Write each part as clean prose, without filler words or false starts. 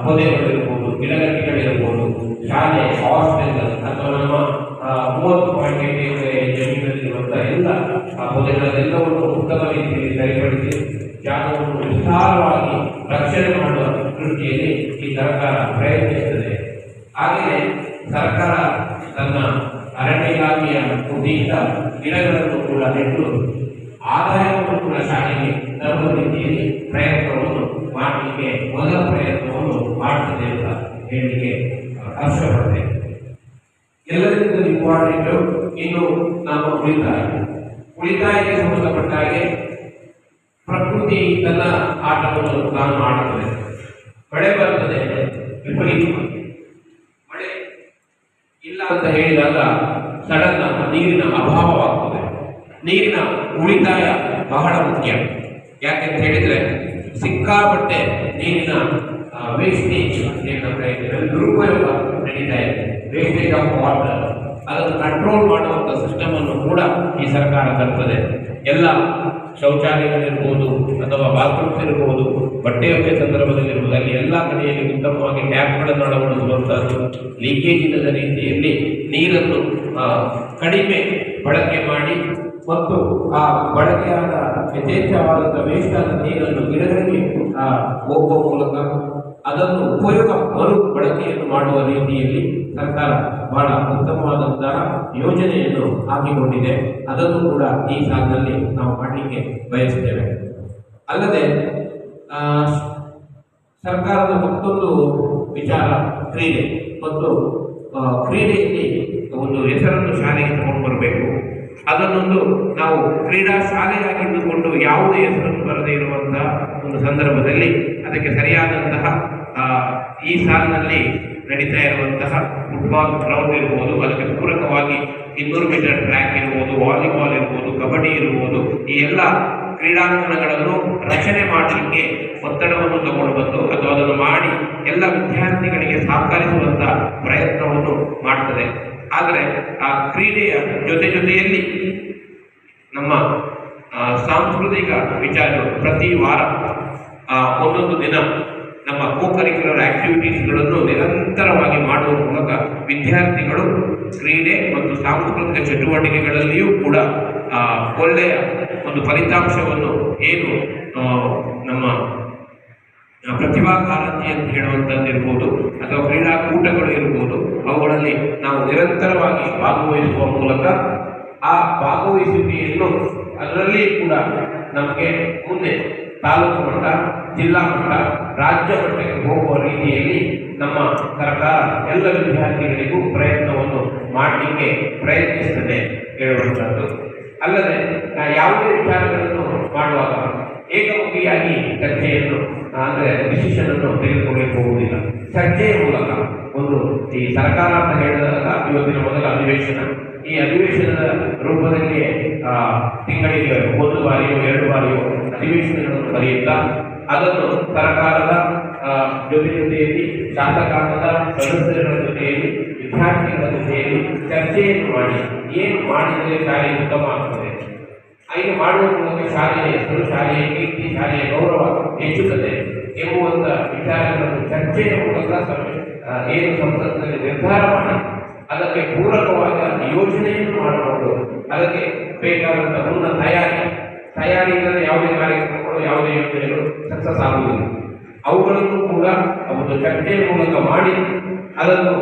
ಪೊದೆಗಳಿರ್ಬೋದು, ಗಿಡಗಂಟಿಗಳಿರ್ಬೋದು, ಶಾಲೆ, ಹಾಸ್ಟೆಲ್ ಅಥವಾ ನಮ್ಮ 30.5 ಎಕರೆ ಜಮೀನಲ್ಲಿರುವಂತಹ ಎಲ್ಲ ಪೊದೆಗಳನ್ನೆಲ್ಲವನ್ನು ಉತ್ತಮ ರೀತಿಯಲ್ಲಿ ಸರಿಪಡಿಸಿ ಜಾಗವನ್ನು ವಿಸ್ತಾರವಾಗಿ ರಕ್ಷಣೆ ಮಾಡುವ ದೃಷ್ಟಿಯಲ್ಲಿ ಈ ಸರ್ಕಾರ ಪ್ರಯತ್ನಿಸುತ್ತದೆ. ಹಾಗೆಯೇ ಸರ್ಕಾರ ತನ್ನ ಅರಣ್ಯ ಇಲಾಖೆಯ ವತಿಯಿಂದ ಗಿಡಗಳನ್ನು ಕೂಡ ನೆಟ್ಟು ಆದಾಯವನ್ನು ಕೂಡ ಶಾಲೆಗೆ ತರುವ ರೀತಿಯಲ್ಲಿ ಪ್ರಯತ್ನವನ್ನು ಮಾಡಲಿಕ್ಕೆ ಮೊದಲ ಪ್ರಯತ್ನವನ್ನು ಮಾಡುತ್ತದೆ ಅಂತ ಹೇಳಲಿಕ್ಕೆ ಹರ್ಷಪಡುತ್ತೆ. ಎಲ್ಲರಿಗಿಂತ ಇಂಪಾರ್ಟೆಂಟು ಇನ್ನು ನಮ್ಮ ಉಳಿತಾಯಕ್ಕೆ ಸಂಬಂಧಪಟ್ಟ ಹಾಗೆ ಪ್ರಕೃತಿ ತನ್ನ ಆಟವನ್ನು ತಾನು ಮಾಡುತ್ತದೆ. ಮಳೆ ಬರುತ್ತದೆ, ವಿಪರೀತ ಮಳೆ ಇಲ್ಲ ಅಂತ ಹೇಳಿದಾಗ ಸಡನ್ ನೀರಿನ ಅಭಾವವಾಗ್ತದೆ. ನೀರಿನ ಉಳಿತಾಯ ಬಹಳ ಮುಖ್ಯ. ಯಾಕೆಂತ ಹೇಳಿದ್ರೆ ಸಿಕ್ಕಾಪಟ್ಟೆ ನೀರಿನ ವೇಸ್ಟೇಜ್ ದುರುಪಯೋಗ ನಡೀತಾ ಇದೆ. ವೇಸ್ಟೇಜ್ ಆಫ್ ವಾಟರ್ ಅದನ್ನು ಕಂಟ್ರೋಲ್ ಮಾಡುವಂಥ ಸಿಸ್ಟಮ್ ಅನ್ನು ಕೂಡ ಈ ಸರ್ಕಾರ ತರ್ತದೆ. ಎಲ್ಲ ಶೌಚಾಲಯಗಳಿರ್ಬೋದು ಅಥವಾ ಬಾತ್ರೂಮ್ಸ್ ಇರ್ಬೋದು, ಬಟ್ಟೆ ಒಗೆಯ ಸಂದರ್ಭದಲ್ಲಿರ್ಬೋದು, ಅಲ್ಲಿ ಎಲ್ಲ ಕಡೆಯಲ್ಲಿ ಉತ್ತಮವಾಗಿ ಟ್ಯಾಪ್ಗಳನ್ನು ಅಳವಡಿಸುವಂಥದ್ದು, ಲೀಕೇಜ್ ಇಲ್ಲದ ರೀತಿಯಲ್ಲಿ ನೀರನ್ನು ಕಡಿಮೆ ಬಳಕೆ ಮಾಡಿ ಮತ್ತು ಆ ಬಳಕೆಯಾದ ಯಥೇಚ್ಛವಾದಂಥ ವೇಸ್ಟ್ ಆದ ನೀರನ್ನು ಗಿಡಗಳಿಗೆ ಹೋಗುವ ಮೂಲಕ ಅದನ್ನು ಮರು ಬಳಕೆಯನ್ನು ಮಾಡುವ ರೀತಿಯಲ್ಲಿ ಸರ್ಕಾರ ಬಹಳ ಉತ್ತಮವಾದಂತಹ ಯೋಜನೆಯನ್ನು ಹಾಕಿಕೊಂಡಿದೆ. ಅದನ್ನು ಕೂಡ ಈ ಸಾಲಿನಲ್ಲಿ ನಾವು ಮಾಡಲಿಕ್ಕೆ ಬಯಸುತ್ತೇವೆ. ಅಲ್ಲದೆ ಸರ್ಕಾರದ ಮತ್ತೊಂದು ವಿಚಾರ ಕ್ರೀಡೆ ಮತ್ತು ಕ್ರೀಡೆಯಲ್ಲಿ ಒಂದು ಹೆಸರನ್ನು ಶಾಲೆಗೆ ತಗೊಂಡು ಬರಬೇಕು. ಅದನ್ನೊಂದು ನಾವು ಕ್ರೀಡಾ ಶಾಲೆಯಾಗಿದ್ದುಕೊಂಡು ಯಾವುದೇ ಹೆಸರನ್ನು ಬರದೇ ಇರುವಂತಹ ಒಂದು ಸಂದರ್ಭದಲ್ಲಿ ಅದಕ್ಕೆ ಸರಿಯಾದಂತಹ ಈ ಸಾಲಿನಲ್ಲಿ ನಡೀತಾ ಇರುವಂತಹ ಫುಟ್ಬಾಲ್ ಗ್ರೌಂಡ್ ಇರ್ಬೋದು, ಅದಕ್ಕೆ ಪೂರಕವಾಗಿ 200 ಮೀಟರ್ ಟ್ರ್ಯಾಕ್ ಇರ್ಬೋದು, ವಾಲಿಬಾಲ್ ಇರ್ಬೋದು, ಕಬಡ್ಡಿ ಇರ್ಬೋದು, ಈ ಎಲ್ಲ ಕ್ರೀಡಾಂಗಣಗಳನ್ನು ರಚನೆ ಮಾಡಲಿಕ್ಕೆ ಒತ್ತಡವನ್ನು ತಗೊಂಡು ಬಂದು ಅಥವಾ ಅದನ್ನು ಮಾಡಿ ಎಲ್ಲ ವಿದ್ಯಾರ್ಥಿಗಳಿಗೆ ಸಹಕರಿಸುವಂಥ ಪ್ರಯತ್ನವನ್ನು ಮಾಡ್ತದೆ. ಆದರೆ ಆ ಕ್ರೀಡೆಯ ಜೊತೆಯಲ್ಲಿ ನಮ್ಮ ಸಾಂಸ್ಕೃತಿಕ ವಿಚಾರಗಳು ಪ್ರತಿ ವಾರ ಒಂದೊಂದು ದಿನ ನಮ್ಮ ಕರಿಕ್ಯುಲರ್ ಆಕ್ಟಿವಿಟೀಸ್ಗಳನ್ನು ನಿರಂತರವಾಗಿ ಮಾಡುವ ಮೂಲಕ ವಿದ್ಯಾರ್ಥಿಗಳು ಕ್ರೀಡೆ ಮತ್ತು ಸಾಂಸ್ಕೃತಿಕ ಚಟುವಟಿಕೆಗಳಲ್ಲಿಯೂ ಕೂಡ ಒಳ್ಳೆಯ ಒಂದು ಫಲಿತಾಂಶವನ್ನು ಏನು ನಮ್ಮ ಪ್ರತಿಭಾ ಕಾರಂಜಿ ಅಂತ ಹೇಳುವಂಥದ್ದಿರ್ಬೋದು ಅಥವಾ ಕ್ರೀಡಾಕೂಟಗಳು ಇರ್ಬೋದು, ಅವುಗಳಲ್ಲಿ ನಾವು ನಿರಂತರವಾಗಿ ಭಾಗವಹಿಸುವ ಮೂಲಕ ಆ ಭಾಗವಹಿಸುವಿಕೆಯನ್ನು ಅದರಲ್ಲಿ ಕೂಡ ನಮಗೆ ಮುಂದೆ ತಾಲೂಕು ಮಟ್ಟ, ಜಿಲ್ಲಾ ಮಟ್ಟ, ರಾಜ್ಯ ಮಟ್ಟಕ್ಕೆ ಹೋಗುವ ರೀತಿಯಲ್ಲಿ ನಮ್ಮ ಸರ್ಕಾರ ಎಲ್ಲ ವಿದ್ಯಾರ್ಥಿಗಳಿಗೂ ಪ್ರಯತ್ನವನ್ನು ಮಾಡಲಿಕ್ಕೆ ಪ್ರಯತ್ನಿಸುತ್ತದೆ ಹೇಳುವಂಥದ್ದು. ಅಲ್ಲದೆ ಯಾವುದೇ ವಿಚಾರಗಳನ್ನು ಮಾಡುವಾಗ ಏಕಮುಖಿಯಾಗಿ ಚರ್ಚೆಯನ್ನು ಅಂದರೆ ಡಿಸಿಷನ್ ಅನ್ನು ತೆಗೆದುಕೊಳ್ಳಲಿಕ್ಕೆ ಹೋಗುವುದಿಲ್ಲ. ಚರ್ಚೆಯ ಮೂಲಕ ಒಂದು ಈ ಸರ್ಕಾರ ಅಂತ ಹೇಳಿದಾಗ ಇವತ್ತಿನ ಮೊದಲ ಅಧಿವೇಶನ, ಈ ಅಧಿವೇಶನದ ರೂಪದಲ್ಲಿ ತಿಂಗಳಿಗೆ 1 ಬಾರಿಯೋ 2 ಬಾರಿಯೋ ಅಧಿವೇಶನಗಳನ್ನು ಕರೆಯುತ್ತಾ ಅದನ್ನು ಸರ್ಕಾರದ ಜೊತೆಯಲ್ಲಿ ಶಾಸಕಾಂಗದ ಸದಸ್ಯರ ಜೊತೆಯಲ್ಲಿ ವಿದ್ಯಾರ್ಥಿಗಳ ಜೊತೆಯಲ್ಲಿ ಚರ್ಚೆಯನ್ನು ಮಾಡಿ ಏನು ಮಾಡಿದರೆ ಶಾಲೆ ಉತ್ತಮ ಆಗ್ತದೆ, ಹಾಗೆ ಮಾಡುವ ಮೂಲಕ ಶಾಲೆಯ ಹೆಸರು, ಶಾಲೆಯ ಕೀರ್ತಿ, ಶಾಲೆಯ ಗೌರವ ಹೆಚ್ಚುತ್ತದೆ ಎಂಬುವಂಥ ವಿಚಾರಗಳನ್ನು ಚರ್ಚೆಯ ಮೂಲಕ ಏನು ಸಂಸತ್ತಿನಲ್ಲಿ ನಿರ್ಧಾರ ಮಾಡಿ ಅದಕ್ಕೆ ಪೂರಕವಾದ ಯೋಜನೆಯನ್ನು ಮಾಡಬಹುದು. ಅದಕ್ಕೆ ಬೇಕಾದಂಥ ಮುನ್ನ ತಯಾರಿ ಇಲ್ಲದೆ ಯಾವುದೇ ಕಾರ್ಯಕ್ರಮಗಳು, ಯಾವುದೇ ಯೋಜನೆಗಳು ಸಕ್ಸಸ್ ಆಗುವುದಿಲ್ಲ. ಅವುಗಳನ್ನು ಕೂಡ ಒಂದು ಚರ್ಚೆಯ ಮೂಲಕ ಮಾಡಿ ಅದನ್ನು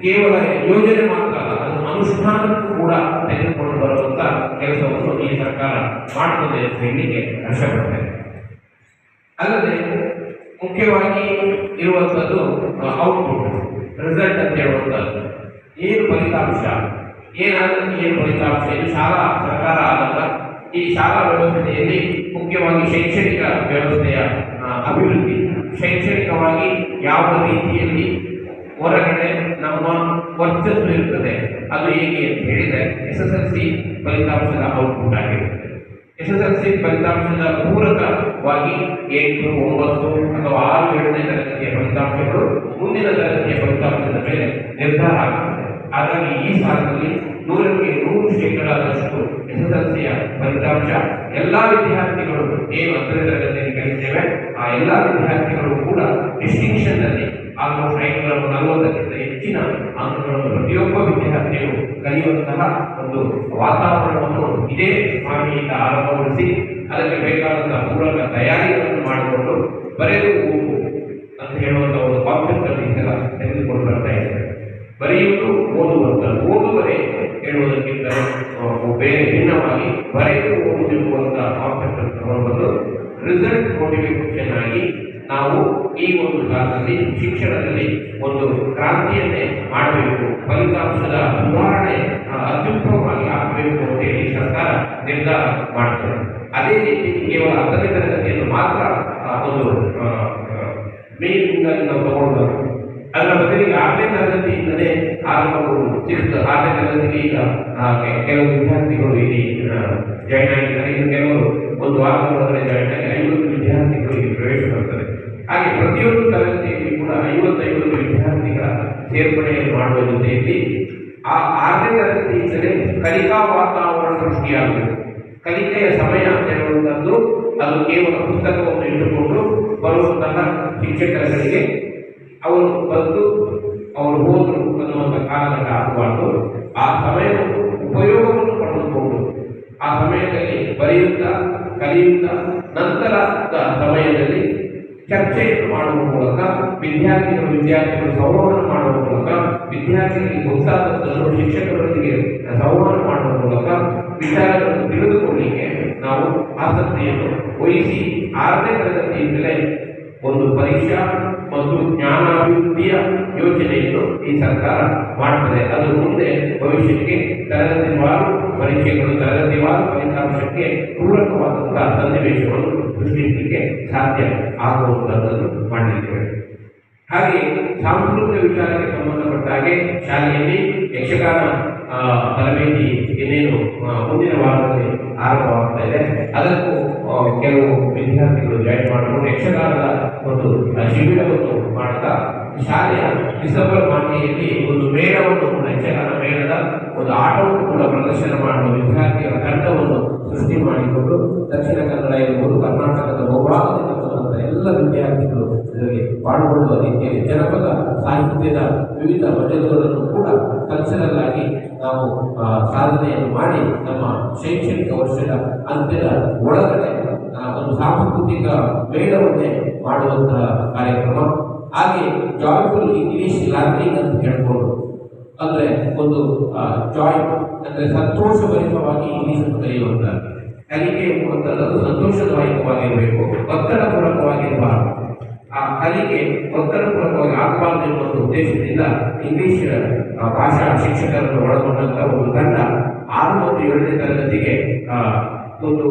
ಕೇವಲ ಯೋಜನೆ ಮಾತ್ರ ಅಲ್ಲ, ಅದನ್ನು ಅನುಷ್ಠಾನಕ್ಕೂ ಕೂಡ ತೆಗೆದುಕೊಂಡು ಬರುವಂಥ ಕೆಲಸವನ್ನು ಈ ಸರ್ಕಾರ ಮಾಡುತ್ತದೆ ಅಂತ ಹೇಳಲಿಕ್ಕೆ ಹರ್ಷಪಡ್ತೇನೆ. ಅಲ್ಲದೆ ಮುಖ್ಯವಾಗಿ ಇರುವಂಥದ್ದು ಔಟ್ಪುಟ್, ರಿಸಲ್ಟ್ ಅಂತ ಹೇಳುವಂಥದ್ದು. ಏನು ಫಲಿತಾಂಶ, ಏನು ಫಲಿತಾಂಶ, ಇದು ಶಾಲಾ ಸರ್ಕಾರ ಆದಾಗ ಈ ಶಾಲಾ ವ್ಯವಸ್ಥೆಯಲ್ಲಿ ಮುಖ್ಯವಾಗಿ ಶೈಕ್ಷಣಿಕ ವ್ಯವಸ್ಥೆಯ ಅಭಿವೃದ್ಧಿ, ಶೈಕ್ಷಣಿಕವಾಗಿ ಯಾವ ರೀತಿಯಲ್ಲಿ ಹೊರಗಡೆ ನಮ್ಮ ವರ್ಚಸ್ಸು ಇರ್ತದೆ ಅದು ಹೇಗೆ ಅಂತ ಹೇಳಿದರೆ SSLC ಫಲಿತಾಂಶದ ಔಟ್ಪುಟ್ ಆಗಿರುತ್ತೆ. SSLC ಫಲಿತಾಂಶದ ಪೂರಕವಾಗಿ 8, 9 ಅಥವಾ 6, 7ನೇ ತರಗತಿಯ ಫಲಿತಾಂಶಗಳು ಮುಂದಿನ ತರಗತಿಯ ಫಲಿತಾಂಶದ ಮೇಲೆ ನಿರ್ಧಾರ ಆಗುತ್ತದೆ. ಹಾಗಾಗಿ ಈ ಸಾಲಿನಲ್ಲಿ 100% SSLCಯ ಫಲಿತಾಂಶ ಎಲ್ಲ ವಿದ್ಯಾರ್ಥಿಗಳು ಏನು 10ನೇ ತರಗತಿಯಲ್ಲಿ ಕಲಿತೇವೆ ಆ ಎಲ್ಲ ವಿದ್ಯಾರ್ಥಿಗಳು ಕೂಡ ಡಿಸ್ಟಿಂಕ್ಷನ್ ಅಲ್ಲಿ ಆಲ್ಮೋಸ್ಟ್ 540ಕ್ಕಿಂತ ಹೆಚ್ಚಿನ ಅಂಕಗಳನ್ನು ಪ್ರತಿಯೊಬ್ಬ ವಿದ್ಯಾರ್ಥಿಯು ಕಲಿಯುವಂತಹ ಒಂದು ವಾತಾವರಣವನ್ನು ಇದೇ ಮಾಹಿತಿಯಿಂದ ಆರಂಭಗೊಳಿಸಿ ಅದಕ್ಕೆ ಬೇಕಾದಂತಹ ಪೂರಕ ತಯಾರಿಗಳನ್ನು ಮಾಡಿಕೊಂಡು ಬರೆದು ಓದು ಅಂತ ಹೇಳುವಂತ ಒಂದು ಕಾನ್ಸೆಪ್ಟ್ ಅಲ್ಲಿ ತೆಗೆದುಕೊಂಡು ಬರ್ತಾ ಇದ್ದಾರೆ. ಬರೆಯುವುದು ಓದುವಂತ ಓದುವರೆ ಹೇಳುವುದಕ್ಕಿಂತ ಬೇರೆ ಭಿನ್ನವಾಗಿ ಬರೆದು ಓದುವಂತ ಕಾನ್ಸೆಪ್ಟ್ ಅನ್ನು ತಗೊಂಡು ರಿಸಲ್ಟ್ ಮೋಟಿವೇಷನ್ ಆಗಿ ನಾವು ಈ ಒಂದು ಕಾಲದಲ್ಲಿ ಶಿಕ್ಷಣದಲ್ಲಿ ಒಂದು ಕ್ರಾಂತಿಯನ್ನೇ ಮಾಡಬೇಕು, ಫಲಿತಾಂಶದ ಸುಧಾರಣೆ ಅತ್ಯುತ್ತಮವಾಗಿ ಆಗಬೇಕು ಅಂತ ಹೇಳಿ ಸರ್ಕಾರ ನಿರ್ಧಾರ ಮಾಡ್ತದೆ. ಅದೇ ರೀತಿ ಕೇವಲ 10ನೇ ತರಗತಿಯನ್ನು ಮಾತ್ರ ಒಂದು ಮೇಲಿಂದ ನಾವು ತಗೊಳ್ಬಾರ್ದು. ಅದರ ಬದಲಿಗೆ 6ನೇ ತರಗತಿಯಿಂದಲೇ ಆರಂಭಗಳು ಸಿಗ್ತದೆ. 6ನೇ ತರಗತಿಗೆ ಈಗ ಕೆಲವು ವಿದ್ಯಾರ್ಥಿಗಳು ಇಲ್ಲಿ ಜಾಯಿನ್ ಆಗಿದ್ದಾರೆ. ಇನ್ನು ಕೆಲವರು ಒಂದು ವಾರದ ಒಳಗಡೆ ಜಾಯಿನ್ ಆಗಿ 50 ವಿದ್ಯಾರ್ಥಿಗಳು ಇಲ್ಲಿ ಪ್ರವೇಶ ಮಾಡ್ತಾರೆ. ಹಾಗೆ ಪ್ರತಿಯೊಂದು ತರಗತಿಯಲ್ಲಿ ಕೂಡ 55 ವಿದ್ಯಾರ್ಥಿಗಳ ಸೇರ್ಪಡೆಯನ್ನು ಮಾಡುವ ಜೊತೆಯಲ್ಲಿ ಆ 6ನೇ ತರಗತಿಯಿಂದಲೇ ಕಲಿಕಾ ವಾತಾವರಣ ಸೃಷ್ಟಿಯಾಗಬೇಕು. ಕಲಿಕೆಯ ಸಮಯ ಹೇಳುವಂಥದ್ದು ಅದು ಕೇವಲ ಪುಸ್ತಕವನ್ನು ಇಟ್ಟುಕೊಂಡು ಬರುವಂತಹ ಶಿಕ್ಷಕರಿಗೆ ಅವರು ಬಂದು ಅವರು ಹೋದರು ಅನ್ನುವಂಥ ಕಾಲಘಟ್ಟ ಆಗಬಾರ್ದು. ಆ ಸಮಯವನ್ನು ಉಪಯೋಗವನ್ನು ಪಡೆದುಕೊಂಡು ಆ ಸಮಯದಲ್ಲಿ ಬರೆಯುತ್ತಾ ಕಲಿಯುತ್ತಾ ನಂತರದ ಸಮಯದಲ್ಲಿ ಚರ್ಚೆಯನ್ನು ಮಾಡುವ ಮೂಲಕ ವಿದ್ಯಾರ್ಥಿಗಳು ಸಂವಹನ ಮಾಡುವ ಮೂಲಕ ವಿದ್ಯಾರ್ಥಿಗಳಿಗೆ ಗೊತ್ತಾದದ್ದನ್ನು ಶಿಕ್ಷಕರೊಂದಿಗೆ ಸಂವಹನ ಮಾಡುವ ಮೂಲಕ ವಿಚಾರಗಳನ್ನು ತಿಳಿದುಕೊಳ್ಳಲಿಕ್ಕೆ ನಾವು ಆಸಕ್ತಿಯನ್ನು ವಹಿಸಿ 6ನೇ ತರಗತಿಯಿಂದಲೇ ಒಂದು ಪರೀಕ್ಷಾ ಮತ್ತು ಜ್ಞಾನಾಭಿವೃದ್ಧಿಯ ಯೋಜನೆಯನ್ನು ಈ ಸರ್ಕಾರ ಮಾಡುತ್ತದೆ. ಅದು ಮುಂದೆ ಭವಿಷ್ಯಕ್ಕೆ ತರಗತಿವಾರು ಪರೀಕ್ಷೆಗಳು ತರಗತಿವಾರು ಫಲಿತಾಂಶಕ್ಕೆ ಪೂರಕವಾದಂತಹ ಸನ್ನಿವೇಶವನ್ನು ಸೃಷ್ಟಿಸಲಿಕ್ಕೆ ಸಾಧ್ಯ ಆಗುವಂತಹದ್ದನ್ನು ಮಾಡಲಿದ್ದೇವೆ. ಹಾಗೆ ಸಾಂಸ್ಕೃತಿಕ ವಿಚಾರಕ್ಕೆ ಸಂಬಂಧಪಟ್ಟ ಹಾಗೆ ಶಾಲೆಯಲ್ಲಿ ಯಕ್ಷಗಾನ ತರಬೇತಿ ಇನ್ನೇನು ಮುಂದಿನ ವಾರದಲ್ಲಿ ಆರಂಭವಾಗ್ತಾ ಇದೆ. ಅದಕ್ಕೂ ಕೆಲವು ವಿದ್ಯಾರ್ಥಿಗಳು ಜಾಯಿನ್ ಮಾಡಿಕೊಂಡು ಯಕ್ಷಗಾನದ ಒಂದು ಶಿಬಿರವನ್ನು ಮಾಡ್ತಾ ಶಾಲೆಯ ಡಿಸೆಂಬರ್ ಮಾಹೆಯಲ್ಲಿ ಒಂದು ಮೇಳವನ್ನು ಕೂಡ ಯಕ್ಷಗಾನ ಮೇಳದ ಒಂದು ಆಟವನ್ನು ಕೂಡ ಪ್ರದರ್ಶನ ಮಾಡುವ ವಿದ್ಯಾರ್ಥಿಗಳ ತಂಡವನ್ನು ಸೃಷ್ಟಿ ಮಾಡಿಕೊಂಡು ದಕ್ಷಿಣ ಕನ್ನಡ ಇರಬಹುದು ಕರ್ನಾಟಕದ ಬಹುಭಾಗದಿಂದ ಬಂದಂಥ ಎಲ್ಲ ವಿದ್ಯಾರ್ಥಿಗಳು ಇದರಲ್ಲಿ ಪಾಲ್ಗೊಳ್ಳುವ ರೀತಿಯಲ್ಲಿ ಜನಪದ ಸಾಹಿತ್ಯದ ವಿವಿಧ ಮಜಲುಗಳನ್ನು ಕೂಡ ಕಲ್ಚರಲ್ ಆಗಿ ನಾವು ಸಾಧನೆಯನ್ನು ಮಾಡಿ ನಮ್ಮ ಶೈಕ್ಷಣಿಕ ವರ್ಷದ ಅಂತ್ಯದ ಒಳಗಡೆ ಒಂದು ಸಾಂಸ್ಕೃತಿಕ ಮೇಳವನ್ನೇ ಮಾಡುವಂತಹ ಕಾರ್ಯಕ್ರಮ. ಹಾಗೆ ಜಾಯ್ಫುಲ್ ಇಂಗ್ಲಿಷ್ ಲರ್ನಿಂಗ್ ಅಂತ ಹೇಳ್ಕೊಂಡು ಅಂದ್ರೆ ಒಂದು ಜಾಯ್ ಅಂದ್ರೆ ಸಂತೋಷಭರಿತವಾಗಿ ಇಂಗ್ಲಿಷ್ ಕಲಿಯುವಂತ ಕಲಿಕೆ ಎಂಬುವಂಥದ್ದು ಅದು ಸಂತೋಷದಾಯಕವಾಗಿರಬೇಕು, ಒತ್ತಡಪೂರ್ವಕವಾಗಿರಬಾರದು. ಆ ಕಲಿಕೆ ಒತ್ತಡಪೂರ್ವಕವಾಗಿ ಆಗಬಾರದು ಎನ್ನುವ ಉದ್ದೇಶದಿಂದ ಇಂಗ್ಲಿಷ್ ಭಾಷಾ ಶಿಕ್ಷಕರನ್ನು ಒಳಗೊಂಡಂತಹ ಒಂದು ತಂಡ 6 ಮತ್ತು 7ನೇ ತರಗತಿಗೆ ಒಂದು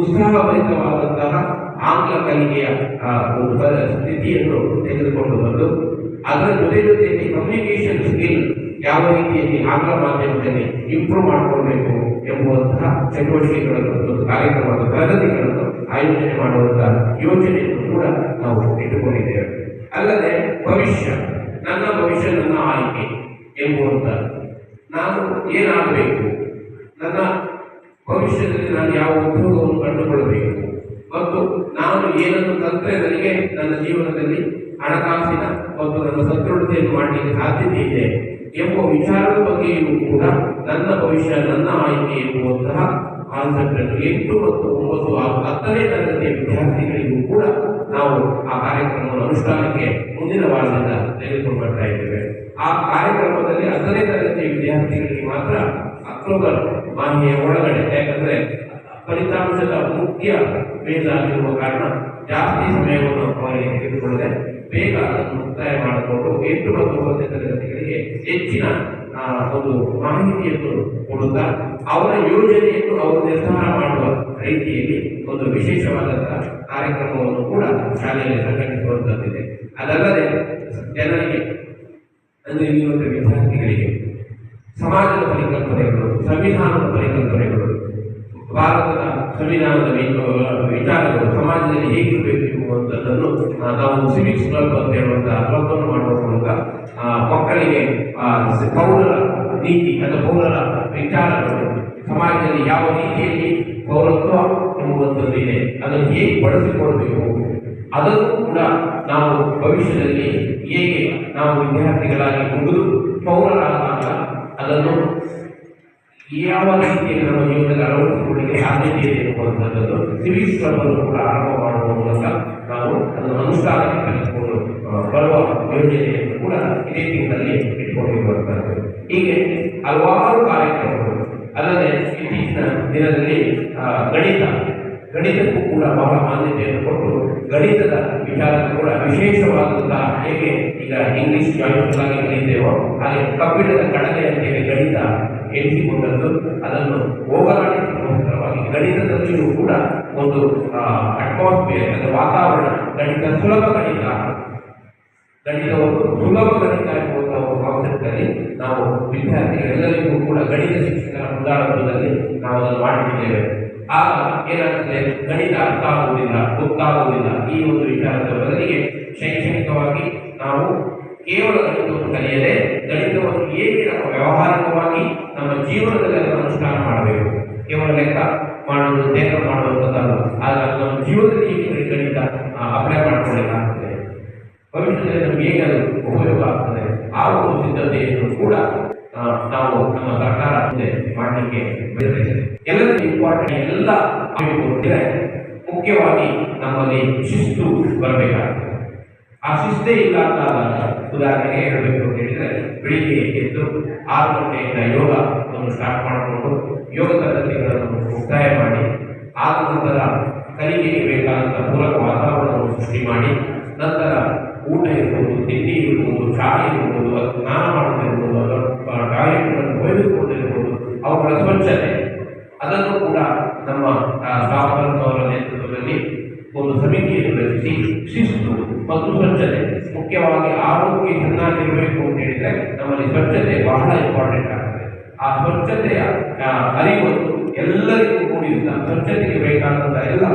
ಉತ್ಸಾಹಭರಿತವಾದಂತಹ ಆಂಗ್ಲ ಕಲಿಕೆಯ ಒಂದು ಸ್ಥಿತಿಯನ್ನು ತೆಗೆದುಕೊಂಡು ಬಂದು ಅದರ ಜೊತೆಯಲ್ಲಿ ಕಮ್ಯುನಿಕೇಶನ್ ಸ್ಕಿಲ್ ಯಾವ ರೀತಿಯಲ್ಲಿ ಆಂಗ್ಲ ಮಾಧ್ಯಮದಲ್ಲಿ ಇಂಪ್ರೂವ್ ಮಾಡಿಕೊಳ್ಬೇಕು ಎಂಬುವಂತಹ ಚಟುವಟಿಕೆಗಳನ್ನು ಒಂದು ಕಾರ್ಯಕ್ರಮದ ತರಗತಿಗಳನ್ನು ಆಯೋಜನೆ ಮಾಡುವಂತಹ ಯೋಜನೆಯನ್ನು ಕೂಡ ನಾವು ಇಟ್ಟುಕೊಂಡಿದ್ದೇವೆ. ಅಲ್ಲದೆ ಭವಿಷ್ಯ ನನ್ನ ಭವಿಷ್ಯ ನನ್ನ ಆಯ್ಕೆ ಎಂಬುವಂತ ನಾನು ಏನಾಗಬೇಕು, ನನ್ನ ಭವಿಷ್ಯದಲ್ಲಿ ನಾನು ಯಾವ ಉದ್ಯೋಗವನ್ನು ಕಂಡುಕೊಳ್ಳಬೇಕು ಮತ್ತು ನಾನು ಏನನ್ನು ಕಲಿತರೆ ನನಗೆ ನನ್ನ ಜೀವನದಲ್ಲಿ ಹಣಕಾಸಿನ ಮತ್ತು ನನ್ನ ಸದೃಢತೆಯನ್ನು ಮಾಡಲಿಕ್ಕೆ ಸಾಧ್ಯತೆ ಇದೆ ಎಂಬ ವಿಚಾರದ ಬಗ್ಗೆಯೂ ಕೂಡ ನನ್ನ ಭವಿಷ್ಯ ನನ್ನ ಆಯ್ಕೆ ಎಂಬುವಂತಹ ಕಾನ್ಸೆಪ್ಟ್ ಅನ್ನು 8 ಮತ್ತು 9 10ನೇ ತರಗತಿಯ ವಿದ್ಯಾರ್ಥಿಗಳಿಗೂ ಕೂಡ ನಾವು ಆ ಕಾರ್ಯಕ್ರಮವನ್ನು ಅನುಷ್ಠಾನಕ್ಕೆ ಮುಂದಿನ ವಾರದಿಂದ ತೆಗೆದುಕೊಂಡು ಬರ್ತಾ ಇದ್ದೇವೆ. ಆ ಕಾರ್ಯಕ್ರಮದಲ್ಲಿ 10ನೇ ತರಗತಿಯ ವಿದ್ಯಾರ್ಥಿಗಳಿಗೆ ಮಾತ್ರ ಅಕ್ಟೋಬರ್ ಮಾಹೆಯ ಒಳಗಡೆ, ಯಾಕಂದ್ರೆ ಫಲಿತಾಂಶದ ಮುಖ್ಯ ಬೇಸ್ ಆಗಿರುವ ಕಾರಣ ಜಾಸ್ತಿ ಸಮಯವನ್ನು ಅವರಿಗೆ ತೆಗೆದುಕೊಳ್ಳದೆ ಬೇಗ ಅದನ್ನು ಮುಕ್ತಾಯ ಮಾಡಿಕೊಂಡು 8 ಮತ್ತು 9ನೇ ತರಗತಿಗಳಿಗೆ ಹೆಚ್ಚಿನ ಒಂದು ಮಾಹಿತಿಯನ್ನು ಕೊಡುತ್ತಾ ಅವರ ಯೋಜನೆಯನ್ನು ಅವರು ನಿರ್ಧಾರ ಮಾಡುವ ರೀತಿಯಲ್ಲಿ ಒಂದು ವಿಶೇಷವಾದಂತಹ ಕಾರ್ಯಕ್ರಮವನ್ನು ಕೂಡ ಶಾಲೆಯಲ್ಲಿ ಸಂಘಟಿಸುವಂತದ್ದಿದೆ. ಅದಲ್ಲದೆ ಜನರಿಗೆ ಅಂದರೆ ಇಲ್ಲಿರುವ ವಿದ್ಯಾರ್ಥಿಗಳಿಗೆ ಸಮಾಜದ ಪರಿಕಲ್ಪನೆಗಳು, ಸಂವಿಧಾನದ ಪರಿಕಲ್ಪನೆಗಳು, ಭಾರತದ ಸಂವಿಧಾನದ ವಿಚಾರಗಳು ಸಮಾಜದಲ್ಲಿ ಹೇಗಿರಬೇಕು ಎಂಬುವಂಥದ್ದನ್ನು ನಾವು ಸಿವಿಕ್ಸ್ ಕ್ಲಬ್ ಅಂತ ಹೇಳುವಂತಹ ಕ್ಲಬ್ ಅನ್ನು ಮಾಡುವ ಮೂಲಕ ಮಕ್ಕಳಿಗೆ ಪೌರರ ನೀತಿ ಅಥವಾ ಪೌರರ ವಿಚಾರಗಳು ಸಮಾಜದಲ್ಲಿ ಯಾವ ರೀತಿಯಲ್ಲಿ ಪೌರತ್ವ ಎಂಬುವಂಥದ್ದು ಇದೆ. ಅದನ್ನು ಹೇಗೆ ಬಳಸಿಕೊಳ್ಬೇಕು ಅದನ್ನು ಕೂಡ ನಾವು ಭವಿಷ್ಯದಲ್ಲಿ ಹೇಗೆ ನಾವು ವಿದ್ಯಾರ್ಥಿಗಳಾಗಿ ಮುಗಿದು ಪೌರರಾದಾಗ ಅದನ್ನು ಯಾವ ರೀತಿಯಲ್ಲಿ ನಮ್ಮ ಜೀವನದಲ್ಲಿ ಅಳವಡಿಸಿಕೊಳ್ಳಲಿಕ್ಕೆ ಸಾಧ್ಯತೆ ಇದೆ ಎನ್ನುವಂಥದ್ದು ಸಿವಿಕ್ಸ್ ಕ್ಲಬ್ ಕೂಡ ಆರಂಭ ಮಾಡುವ ಮೂಲಕ ನಾವು ಅದನ್ನು ಅನುಷ್ಠಾನಕ್ಕೆ ತೆಗೆದುಕೊಂಡು ಬರುವ ಯೋಜನೆಯನ್ನು ಕೂಡ ಇದೇ ತಿಂಗಳಲ್ಲಿ ಇಟ್ಕೊಂಡಿರುವಂಥದ್ದು. ಹೀಗೆ ಹಲವಾರು ಕಾರ್ಯಕ್ರಮಗಳು. ಅಲ್ಲದೆ ಇತ್ತೀಚಿನ ದಿನದಲ್ಲಿ ಗಣಿತಕ್ಕೂ ಕೂಡ ಬಹಳ ಮಾನ್ಯತೆಯನ್ನು ಕೊಟ್ಟು ಗಣಿತದ ವಿಚಾರಕ್ಕೂ ಕೂಡ ವಿಶೇಷವಾದಂತಹ ಹೇಗೆ ಈಗ ಇಂಗ್ಲಿಷ್ ಜಾಯಿಂಟ್ ಆಗಿ ಕಲಿತೇವೋ ಹಾಗೆ ಕಬ್ಬಿಣದ ಕಡಲೆ ಅಂತೇಳಿ ಗಣಿತ ಎನಿಸಿಕೊಂಡದ್ದು ಅದನ್ನು ಹೋಗಲಾಡಿಸೋಸ್ಕರವಾಗಿ ಗಣಿತದಲ್ಲಿಯೂ ಕೂಡ ಒಂದು ಅಟ್ಮಾಸ್ಫಿಯರ್ ಅಂದರೆ ವಾತಾವರಣ ಗಣಿತ ಸುಲಭ ಗಣಿತವನ್ನು ಸುಲಭ ಗಣಿತ ಎನ್ನುವಂತಹ ಒಂದು ಕಾನ್ಸೆಪ್ಟಲ್ಲಿ ನಾವು ವಿದ್ಯಾರ್ಥಿಗಳೆಲ್ಲರಿಗೂ ಕೂಡ ಗಣಿತ ಶಿಕ್ಷಕರ ಮುಂದಾಳತ್ವದಲ್ಲಿ ನಾವು ಅದನ್ನು ಮಾಡಿದ್ದೇವೆ. ಆಗ ಏನಾಗ್ತದೆ, ಗಣಿತ ಅರ್ಥ ಆಗುವುದಿಲ್ಲ, ಗೊತ್ತಾಗುವುದಿಲ್ಲ. ಈ ಒಂದು ವಿಚಾರದ ಬದಲಿಗೆ ಶೈಕ್ಷಣಿಕವಾಗಿ ನಾವು ಕೇವಲ ಗಣಿತವನ್ನು ಕಲಿಯದೆ ಗಣಿತವನ್ನು ಹೇಗೆ ನಾವು ವ್ಯಾವಹಾರಿಕವಾಗಿ ನಮ್ಮ ಜೀವನದಲ್ಲಿ ಅದನ್ನು ಅನುಷ್ಠಾನ ಮಾಡಬೇಕು. ಕೇವಲ ಲೆಕ್ಕ ಮಾಡುವುದು ಲೇಖ ಮಾಡುವಂಥದ್ದಲ್ಲ, ಆದರೆ ನಮ್ಮ ಜೀವನದಲ್ಲಿ ಹೇಗೆ ಗಣಿತ ಅಪ್ಲೈ ಮಾಡಿಕೊಳ್ಳಬೇಕಾಗ್ತದೆ, ಭವಿಷ್ಯದಲ್ಲಿ ನಮ್ಗೆ ಹೇಗೆ ಅದು ಉಪಯೋಗ ಆಗ್ತದೆ, ಆ ಒಂದು ಸಿದ್ಧತೆಯನ್ನು ಕೂಡ ನಾವು ನಮ್ಮ ಸರ್ಕಾರ ಮುಂದೆ ಮಾಡಲಿಕ್ಕೆ ಎಲ್ಲರಿಗೂ ಇಂಪಾರ್ಟೆಂಟ್ ಎಲ್ಲ ಆಗಿಬಿಟ್ಟಿದ್ರೆ ಮುಖ್ಯವಾಗಿ ನಮ್ಮಲ್ಲಿ ಶಿಸ್ತು ಬರಬೇಕಾಗ್ತದೆ. ಆ ಶಿಸ್ತೇ ಇಲ್ಲ ಅಂತಾದಾಗ ಉದಾಹರಣೆಗೆ ಹೇಳಬೇಕು ಅಂತ ಹೇಳಿದ್ರೆ ಬೆಳಿಗ್ಗೆ ಎದ್ದು 6 ಗಂಟೆಯಿಂದ ಯೋಗವನ್ನು ಸ್ಟಾರ್ಟ್ ಮಾಡಿಕೊಂಡು ಯೋಗ ತರಗತಿಗಳನ್ನು ಮುಕ್ತಾಯ ಮಾಡಿ ಆದ ನಂತರ ಕಲಿಕೆಗೆ ಬೇಕಾದಂತಹ ಪೂರಕ ವಾತಾವರಣವನ್ನು ಸೃಷ್ಟಿ ಮಾಡಿ ನಂತರ ಊಟ ಇರ್ಬೋದು, ತಿಂಡಿ ಇರ್ಬೋದು, ಚಹಾ ಇರ್ಬೋದು, ಸ್ನಾನ ಮಾಡುತ್ತಿರ್ಬೋದು, ಟಾಯ್ಲೆಟ್ಗಳನ್ನು ಉಪಯೋಗಿಸಿಕೊಂಡಿರ್ಬೋದು, ಅವುಗಳ ಸ್ವಚ್ಛತೆ ಅದನ್ನು ಕೂಡ ನಮ್ಮ ಸ್ಟಾಫ್ ನೇತೃತ್ವದಲ್ಲಿ ಒಂದು ಸಮಿತಿಯನ್ನು ರಚಿಸಿ ಶಿಸ್ತು ಮತ್ತು ಸ್ವಚ್ಛತೆ ಮುಖ್ಯವಾಗಿ ಆರೋಗ್ಯ ಚೆನ್ನಾಗಿರಬೇಕು ಅಂತ ಹೇಳಿದ್ರೆ ನಮ್ಮಲ್ಲಿ ಸ್ವಚ್ಛತೆ ಬಹಳ ಇಂಪಾರ್ಟೆಂಟ್ ಆಗ್ತದೆ. ಆ ಸ್ವಚ್ಛತೆಯ ಅರಿವನ್ನು ಎಲ್ಲರಿಗೂ ಕೂಡಿದ ಸ್ವಚ್ಛತೆಗೆ ಬೇಕಾದಂತಹ ಎಲ್ಲ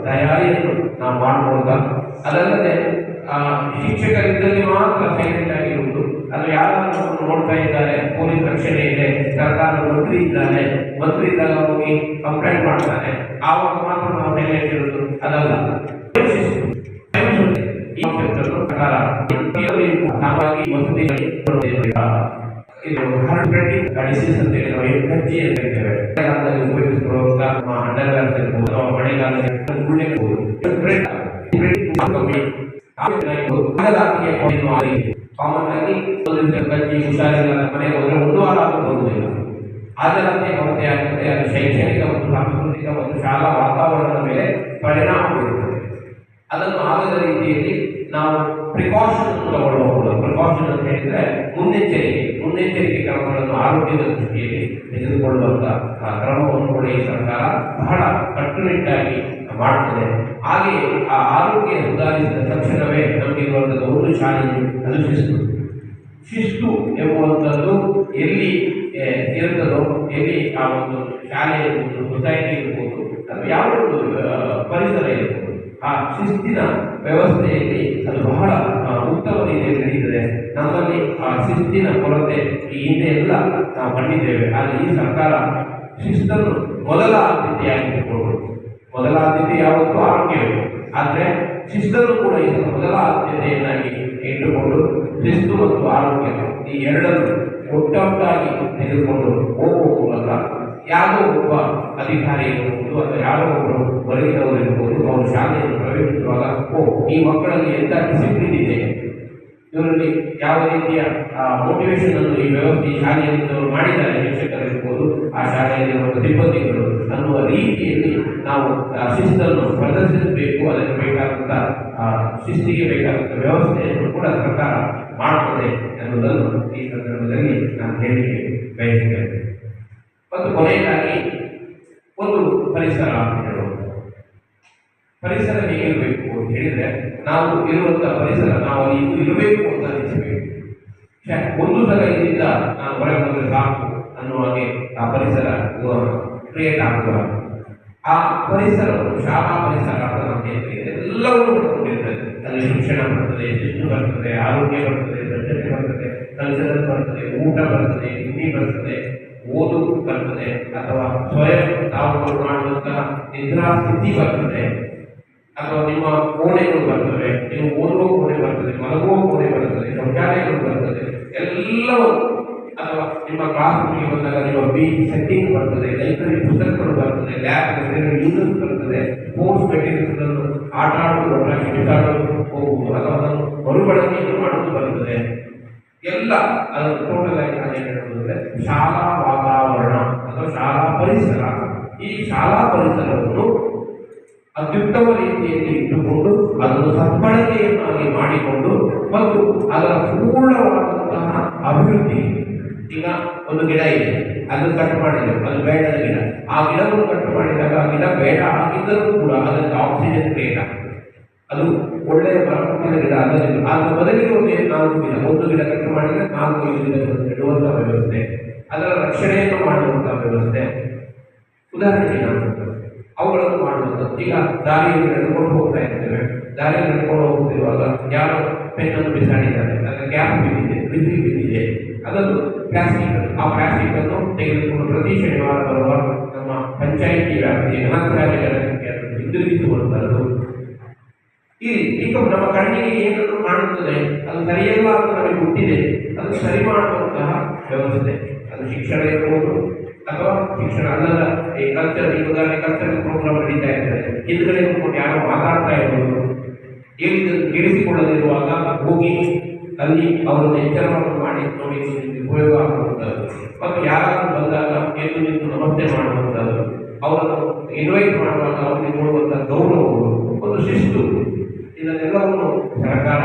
ತಯಾರಿಯನ್ನು ನಾವು ಮಾಡಬಹುದ. ಅದಲ್ಲದೆ ಶಿಕ್ಷಕರಿದ್ದಲ್ಲಿ ಮಾತ್ರ ಸೈಲೆಂಟ್ ಆಗಿರುವುದು, ಅದು ಯಾರಾದ್ರೂ ನೋಡ್ತಾ ಇದ್ದಾರೆ, ಪೊಲೀಸ್ ರಕ್ಷಣೆ ಇದೆ, ಸರ್ಕಾರದ ಮಂತ್ರಿ ಇದ್ದಾನೆ, ಮಂತ್ರಿ ಇದ್ದಾಗ ಹೋಗಿ ಕಂಪ್ಲೇಂಟ್ ಮಾಡ್ತಾನೆ, ಆವಾಗ ಮಾತ್ರ ನಾವು ಸೈಲೆಂಟ್ ಇರುವುದು ಅದಲ್ಲ. ಸಾಮಾಗಿ ಮಸೂದಿಗಳಿಗೆ ಡಿಸೀಸ್ ಅಂತ ಹೇಳಿ ನಾವು ಕಜ್ಜಿ ಅಂತ ಹೇಳ್ತೇವೆ. ಮಳೆಗಾಲದಲ್ಲಿ ಉಪಯೋಗಿಸಿಕೊಳ್ಳುವಾಗ ನಮ್ಮ ಅಂಡರ್ವೇರ್ಸ್ ಇರ್ಬೋದು ಅಥವಾ ಮಳೆಗಾಲದಲ್ಲಿ ಗುಳ್ಳೆ ಕಾಮನ್ ಆಗಿ ಕಜ್ಜಿ ಹುಷಾರಿಲ್ಲ ಮನೆಗೆ ಹೋದ್ರೆ 1 ವಾರ ಆದರೂ ಬರುವುದಿಲ್ಲ. ಹಾಜರಾತಿ ಕೊರತೆ ಆಗುತ್ತೆ. ಅದು ಶೈಕ್ಷಣಿಕ ಮತ್ತು ಸಾಂಸ್ಕೃತಿಕ ಮತ್ತು ಶಾಲಾ ವಾತಾವರಣದ ಮೇಲೆ ಪರಿಣಾಮ ಬೀರುತ್ತದೆ. ಅದನ್ನು ಆಗದ ರೀತಿಯಲ್ಲಿ ನಾವು ಪ್ರಿಕಾಷನ್ ತಗೊಳ್ಳಬಹುದು. ಪ್ರಿಕಾಷನ್ ಅಂತ ಹೇಳಿದ್ರೆ ಮುನ್ನೆಚ್ಚರಿಕೆ ಕ್ರಮಗಳನ್ನು ಆರೋಗ್ಯದ ದೃಷ್ಟಿಯಲ್ಲಿ ತೆಗೆದುಕೊಳ್ಳುವಂತಹ ಕ್ರಮವನ್ನು ಕೂಡ ಈ ಸರ್ಕಾರ ಬಹಳ ಕಟ್ಟುನಿಟ್ಟಾಗಿ ಮಾಡುತ್ತದೆ. ಹಾಗೆಯೇ ಆ ಆರೋಗ್ಯ ಸುಧಾರಿಸಿದ ತಕ್ಷಣವೇ ನಮಗೆ ಇರುವಂಥದ್ದು ಒಂದು ಶಾಲೆಯು ಅದು ಶಿಸ್ತು ಎಂಬುವಂಥದ್ದು ಎಲ್ಲಿ ಇರುತ್ತದೋ, ಎಲ್ಲಿ ಆ ಒಂದು ಶಾಲೆ ಇರ್ಬೋದು, ಸೊಸೈಟಿ ಇರ್ಬೋದು, ಅದು ಯಾವ ಒಂದು ಪರಿಸರ ಇರ್ಬೋದು, ಆ ಶಿಸ್ತಿನ ವ್ಯವಸ್ಥೆಯಲ್ಲಿ ಅದು ಬಹಳ ಉತ್ತಮ ರೀತಿಯಲ್ಲಿ ನಡೀತದೆ. ನಮ್ಮಲ್ಲಿ ಆ ಶಿಸ್ತಿನ ಕೊರತೆ ಈ ಹಿಂದೆ ಎಲ್ಲ ನಾವು ಕಂಡಿದ್ದೇವೆ. ಆದರೆ ಈ ಸರ್ಕಾರ ಶಿಸ್ತನ್ನು ಮೊದಲ ಆದ್ಯತೆಯಾಗಿ ಇಟ್ಟುಕೊಂಡು, ಮೊದಲ ಆದ್ಯತೆ ಯಾವತ್ತೂ ಆರೋಗ್ಯವೇ, ಆದರೆ ಶಿಸ್ತನ್ನು ಕೂಡ ಈ ಮೊದಲ ಆದ್ಯತೆಯನ್ನಾಗಿ ಇಟ್ಟುಕೊಂಡು ಶಿಸ್ತು ಮತ್ತು ಆರೋಗ್ಯ ಈ ಎರಡನ್ನು ಒಟ್ಟಾಗಿ ತೆಗೆದುಕೊಂಡು ಹೋಗುವ ಮೂಲಕ ಯಾವುದೋ ಒಬ್ಬ ಅಧಿಕಾರಿ ಇರಬಹುದು ಅಥವಾ ಯಾವುದೋ ಒಬ್ಬರು ಹೊರಗಿನವರು ಇರಬಹುದು, ಅವರು ಶಾಲೆಯನ್ನು ಪ್ರವೇಶಿಸುವಾಗ ಈ ಮಕ್ಕಳಲ್ಲಿ ಎಂಥ ಡಿಸಿಪ್ಲಿನ್ ಇದೆ, ಇವರಲ್ಲಿ ಯಾವ ರೀತಿಯ ಮೋಟಿವೇಶನ್ ಅನ್ನು ಈ ವ್ಯವಸ್ಥೆ ಈ ಶಾಲೆಯಲ್ಲಿ ಅವರು ಮಾಡಿದ್ದಾರೆ, ಶಿಕ್ಷಕರಿರ್ಬೋದು, ಆ ಶಾಲೆಯಲ್ಲಿರುವ ಸಿಬ್ಬಂದಿಗಳು ಅನ್ನುವ ರೀತಿಯಲ್ಲಿ ನಾವು ಶಿಸ್ತನ್ನು ಪ್ರದರ್ಶಿಸಬೇಕು. ಅದಕ್ಕೆ ಬೇಕಾದಂಥ ಶಿಸ್ತಿಗೆ ಬೇಕಾದಂಥ ವ್ಯವಸ್ಥೆಯನ್ನು ಕೂಡ ಸರ್ಕಾರ ಮಾಡುತ್ತದೆ ಎನ್ನುವುದನ್ನು ಈ ಸಂದರ್ಭದಲ್ಲಿ ನಾನು ಹೇಳಲಿಕ್ಕೆ ಬಯಸುತ್ತೇನೆ. ಮತ್ತು ಕೊನೆಯದಾಗಿ ಒಂದು ಪರಿಸರ ಅಂತ ಹೇಳುವುದು. ಪರಿಸರ ಹೇಗಿರಬೇಕು ಅಂತ ಹೇಳಿದ್ರೆ, ನಾವು ಇರುವಂತಹ ಪರಿಸರ ನಾವು ಅಲ್ಲಿ ಇರಬೇಕು ಅಂತ ಅನಿಸಬೇಕು. ಒಂದು ಸಲ ಇಲ್ಲಿಂದ ನಾನು ಹೊರಗೆ ಬಂದರೆ ಸಾಕು ಅನ್ನುವ ಹಾಗೆ ಆ ಪರಿಸರ ಕ್ರಿಯೇಟ್ ಆಗುವ ಆ ಪರಿಸರವನ್ನು ಶಾಲಾ ಪರಿಸರ ಅಂತ ನಮಗೆ ಎಲ್ಲವನ್ನೂ ಒಳಗೊಂಡಿರ್ತದೆ. ಅಲ್ಲಿ ಶಿಕ್ಷಣ ಬರ್ತದೆ, ಶಿಸ್ತು ಬರ್ತದೆ, ಆರೋಗ್ಯ ಬರ್ತದೆ, ಸ್ವಚ್ಛತೆ ಬರ್ತದೆ, ಕಲ್ಚರಲ್ ಬರ್ತದೆ, ಊಟ ಬರ್ತದೆ, ತಿಂಡಿ ಬರ್ತದೆ, ಓದು ಬರ್ತದೆ ಅಥವಾ ಸ್ವಯಂ ತಾವುಗಳು ಮಾಡುವಂತಹ ನಿದ್ರಾ ಸ್ಥಿತಿ ಬರ್ತದೆ ಅಥವಾ ನಿಮ್ಮ ಕೋಣೆಗಳು ಬರ್ತವೆ, ನೀವು ಓದುವ ಕೋಣೆ ಬರ್ತದೆ, ಮಲಗುವ ಕೋಣೆ ಬರ್ತದೆ, ಶೌಚಾಲಯಗಳು ಬರ್ತದೆ, ಎಲ್ಲವೂ ಅಥವಾ ನಿಮ್ಮ ಕ್ಲಾಸ್ ರೂಮಿಗೆ ಬಂದಾಗ ನಿಮ್ಮ ಬೀಚ್ ಸೆಟ್ಟಿಂಗ್ ಬರ್ತದೆ, ಲೈಬ್ರರಿ ಪುಸ್ತಕಗಳು ಬರ್ತದೆ, ಲ್ಯಾಬ್ ಯೂಸಸ್ ಬರ್ತದೆ, ಸ್ಪೋರ್ಟ್ಸ್ ಮೆಟೀರಿಯಲ್ಸ್ ಆಟ ಆಡುವುದು ಹೋಗುವುದು ಅಥವಾ ಅದನ್ನು ಮರುಬಳಕೆಯನ್ನು ಮಾಡುವುದು ಬರ್ತದೆ. ಎಲ್ಲ ಅದನ್ನು ಟೋಟಲ್ ಆಗಿ ಅದೇನು ಹೇಳುವುದಂದ್ರೆ ಶಾಲಾ ವಾತಾವರಣ ಅಥವಾ ಶಾಲಾ ಪರಿಸರ. ಈ ಶಾಲಾ ಪರಿಸರವನ್ನು ಅತ್ಯುತ್ತಮ ರೀತಿಯಲ್ಲಿ ಇಟ್ಟುಕೊಂಡು ಅದನ್ನು ಸದ್ಬಳಕೆಯನ್ನಾಗಿ ಮಾಡಿಕೊಂಡು ಮತ್ತು ಅದರ ಪೂರ್ಣವಾದಂತಹ ಅಭಿವೃದ್ಧಿ. ಈಗ ಒಂದು ಗಿಡ ಇದೆ, ಅದನ್ನು ಕಟ್ ಮಾಡಿದೆ, ಅದು ಬೇಡದ ಗಿಡ. ಆ ಗಿಡವನ್ನು ಕಟ್ ಮಾಡಿದಾಗ ಆ ಗಿಡ ಬೇಡ ಆಗಿದ್ದರೂ ಕೂಡ ಅದಕ್ಕೆ ಆಕ್ಸಿಜನ್ ಬೇಡ, ಅದು ಒಳ್ಳೆಯ ಮರಮುಟ್ಟಿನ ಗಿಡ ಅದರಿಂದ ಅದರ ಬದಲಿಗೆ ಒಂದು ಗಿಡ ಕಟ್ ಮಾಡಿದರೆ 4-5 ಗಿಡಗಳನ್ನು ನೆಡುವಂತಹ ವ್ಯವಸ್ಥೆ, ಅದರ ರಕ್ಷಣೆಯನ್ನು ಮಾಡುವಂತಹ ವ್ಯವಸ್ಥೆ. ಉದಾಹರಣೆಗೆ ಅವುಗಳನ್ನು ಮಾಡುವಂಥದ್ದು. ಈಗ ದಾರಿಯಲ್ಲಿ ನಡ್ಕೊಂಡು ಹೋಗ್ತಾ ಇರ್ತೇವೆ, ದಾರಿಯಲ್ಲಿ ನಡ್ಕೊಂಡು ಹೋಗ್ತಿರುವಾಗ ಯಾರೋ ಪೆನ್ನನ್ನು ಬಿಸಾಡಿದ್ದಾರೆ, ಅದರ ಕ್ಯಾಪ್ ಬಿದ್ದಿದೆ, ಬಿಸಿ ಬಿದ್ದಿದೆ, ಅದನ್ನು ಪ್ಲಾಸ್ಟಿಕ್, ಆ ಪ್ಲಾಸ್ಟಿಕ್ ಅನ್ನು ತೆಗೆದುಕೊಂಡು ಪ್ರತಿ ಶನಿವಾರ ಬರುವ ನಮ್ಮ ಪಂಚಾಯಿತಿ ವ್ಯಾಪ್ತಿಯ ಘನತ್ಯಾಜ್ಯಗಳನ್ನು ಹಿಂದಿರುಗಿಸುವಂಥದ್ದು. ಈಗ ನಮ್ಮ ಕಣ್ಣಿಗೆ ಏನನ್ನು ಕಾಣುತ್ತದೆ ಅದು ಸರಿಯಲ್ಲ ಅಂತ ನಮಗೆ ಗೊತ್ತಿದೆ, ಅದು ಸರಿ ಮಾಡುವಂತಹ ವ್ಯವಸ್ಥೆ. ಅದು ಶಿಕ್ಷಣ ಇರಬಹುದು ಅಥವಾ ಶಿಕ್ಷಣ ಅಲ್ಲದ ಈ ಕಲ್ಚರ್, ಈ ಉದಾಹರಣೆ ಕಲ್ಚರ್ ಪ್ರೋಗ್ರಾಮ್ ನಡೀತಾ ಇರ್ತದೆ, ಹಿಂದ್ಗಡೆ ಕೂತ್ಕೊಂಡು ಯಾರೋ ಮಾತಾಡ್ತಾ ಇರ್ಬೋದು, ಕೇಳಿಸಿಕೊಳ್ಳದಿರುವಾಗ ಹೋಗಿ ಅಲ್ಲಿ ಅವರನ್ನು ಎಚ್ಚರವನ್ನು ಮಾಡಿ ನೋಡಿ ಉಪಯೋಗ ಆಗುವಂಥದ್ದು. ಮತ್ತು ಯಾರಾದರೂ ಬಂದಾಗ ಎದ್ದು ನಿಂತು ನಮಸ್ತೆ ಮಾಡುವಂಥದ್ದು, ಅವರನ್ನು ಇನ್ವೈಟ್ ಮಾಡುವಾಗ ಅವರಿಗೆ ಕೊಡುವಂಥ ಗೌರವಗಳು, ಒಂದು ಶಿಸ್ತು, ಇದನ್ನೆಲ್ಲವನ್ನು ಸರ್ಕಾರ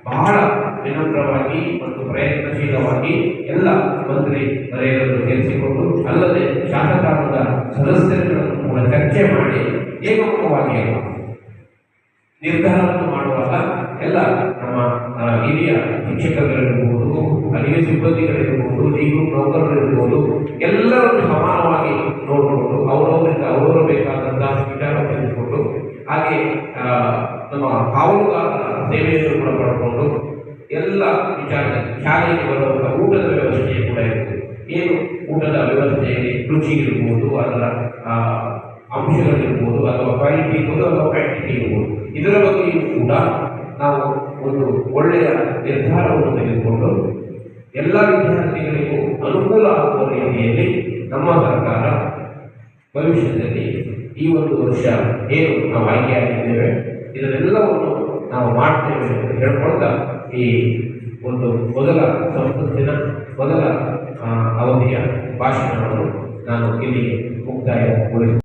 ಬಹಳ ವಿನಮ್ರವಾಗಿ ಮತ್ತು ಪ್ರಯತ್ನಶೀಲವಾಗಿ ಎಲ್ಲ ಮಂತ್ರಿ ವಲಯಗಳನ್ನು ಸೇರಿಸಿಕೊಂಡು ಅಲ್ಲದೆ ಶಾಸಕಾಂಗದ ಸದಸ್ಯರುಗಳನ್ನು ಕೂಡ ಚರ್ಚೆ ಮಾಡಿ ಏಕಮುಖವಾಗಿ ನಿರ್ಧಾರವನ್ನು ಮಾಡುವಾಗ ಎಲ್ಲ ನಮ್ಮ ಹಿರಿಯ ಶಿಕ್ಷಕಗಳಿರ್ಬೋದು, ಅಲ್ಲಿಯ ಸಿಬ್ಬಂದಿಗಳಿರ್ಬೋದು, ಈಗಲೂ ನೌಕರರಿರ್ಬೋದು, ಎಲ್ಲರನ್ನು ಸಮಾನವಾಗಿ ನೋಡಿಕೊಂಡು ಅವರವರು ಬೇಕಾದಂತಹ ವಿಚಾರ ತಿಳಿಸಿಕೊಂಡು ಹಾಗೆ ನಮ್ಮ ಕಾವಲುಗಾರರ ಸೇವೆಯನ್ನು ಕೂಡ ಪಡ್ಕೊಂಡು ಎಲ್ಲ ವಿಚಾರದಲ್ಲಿ ಶಾಲೆಗೆ ಬರುವಂತಹ ಊಟದ ವ್ಯವಸ್ಥೆ ಕೂಡ ಇರ್ತದೆ. ಏನು ಊಟದ ವ್ಯವಸ್ಥೆಯಲ್ಲಿ ರುಚಿ ಇರ್ಬೋದು, ಅದರ ಅಂಶಗಳಿರ್ಬೋದು, ಅಥವಾ ಕ್ವಾಲಿಟಿ ಇರ್ಬೋದು ಅಥವಾ ಕ್ವಾಂಟಿಟಿ ಇರ್ಬೋದು, ಇದರ ಬಗ್ಗೆಯೂ ಕೂಡ ನಾವು ಒಂದು ಒಳ್ಳೆಯ ನಿರ್ಧಾರವನ್ನು ತೆಗೆದುಕೊಂಡು ಎಲ್ಲ ವಿದ್ಯಾರ್ಥಿಗಳಿಗೂ ಅನುಕೂಲ ಆಗುವ ರೀತಿಯಲ್ಲಿ ನಮ್ಮ ಸರ್ಕಾರ ಭವಿಷ್ಯದಲ್ಲಿ ಈ ಒಂದು ವರ್ಷ ಏನು ನಾವು ಆಯ್ಕೆಯಾಗಿದ್ದೇವೆ ಇದನ್ನೆಲ್ಲವನ್ನು ನಾವು ಮಾಡ್ತೇವೆ ಅಂತ ಹೇಳ್ಕೊಳ್ತಾ ಈ ಒಂದು ಮೊದಲ ಸಂಸತ್ತಿನ ಮೊದಲ ಅವಧಿಯ ಭಾಷಣವನ್ನು ನಾನು ಇಲ್ಲಿಗೆ ಮುಕ್ತಾಯಗೊಳಿಸುತ್ತೇನೆ.